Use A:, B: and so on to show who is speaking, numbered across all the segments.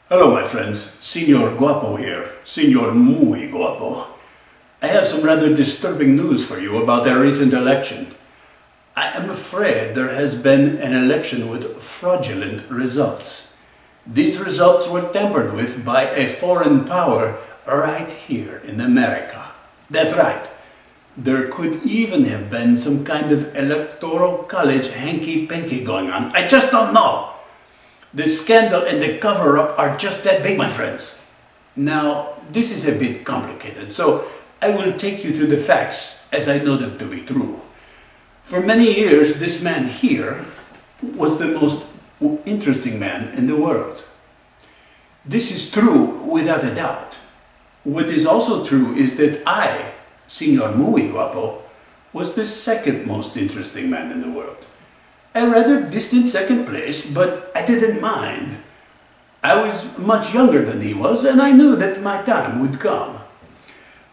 A: Hello my friends, Senor Guappo here, Senor Muy Guappo. I have some rather disturbing news for you about our recent election. I am afraid there has been an election with fraudulent results. These results were tampered with by a foreign power right here in America. That's right. There could even have been some kind of electoral college hanky-panky going on. I just don't know. The scandal and the cover-up are just that big, my friends. Now, this is a bit complicated, so I will take you to the facts as I know them to be true. For many years, this man here was the most interesting man in the world. This is true without a doubt. What is also true is that I, Senor Muy Guappo, was the second most interesting man in the world. A rather distant second place, but I didn't mind. I was much younger than he was, and I knew that my time would come.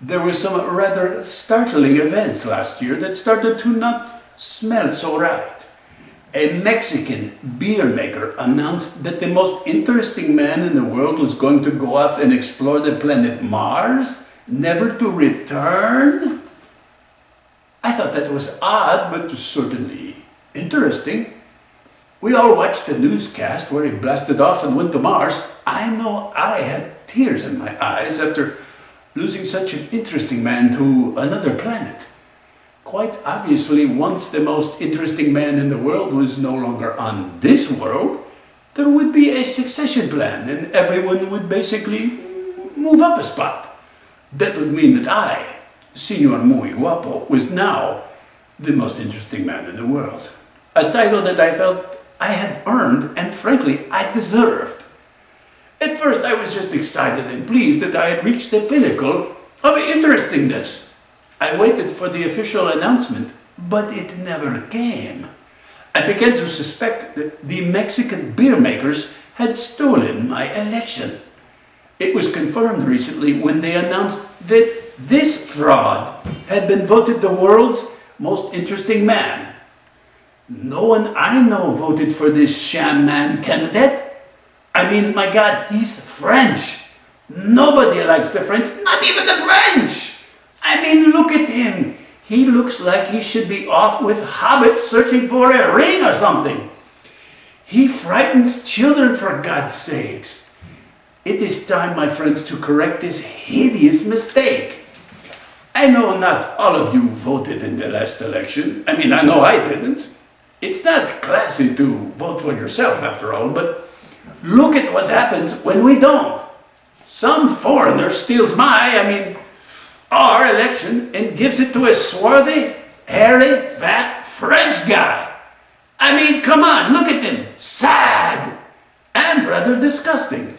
A: There were some rather startling events last year that started to not smell so right. A Mexican beer maker announced that the most interesting man in the world was going to go off and explore the planet Mars, never to return. I thought that was odd, but certainly interesting. We all watched the newscast where he blasted off and went to Mars. I know I had tears in my eyes after losing such an interesting man to another planet. Quite obviously, once the most interesting man in the world was no longer on this world, there would be a succession plan and everyone would basically move up a spot. That would mean that I, Senor Muy Guappo, was now the most interesting man in the world. A title that I felt I had earned and frankly I deserved. At first I was just excited and pleased that I had reached the pinnacle of interestingness. I waited for the official announcement, but it never came. I began to suspect that the Mexican beer makers had stolen my election. It was confirmed recently when they announced that this fraud had been voted the world's most interesting man. No one I know voted for this sham man candidate. I mean, my God, he's French. Nobody likes the French, not even the French. I mean, look at him. He looks like he should be off with hobbits searching for a ring or something. He frightens children, for God's sakes. It is time, my friends, to correct this hideous mistake. I know not all of you voted in the last election. I mean, I know I didn't. It's not classy to vote for yourself, after all, but look at what happens when we don't. Some foreigner steals our election and gives it to a swarthy, hairy, fat French guy. I mean, come on, look at him. Sad and rather disgusting.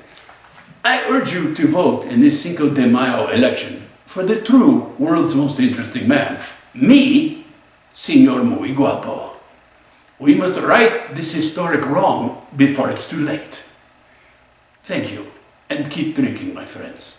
A: I urge you to vote in this Cinco De Mayo election for the true world's most interesting man, me, Senor Muy Guappo. We must right this historic wrong before it's too late. Thank you, and keep drinking, my friends.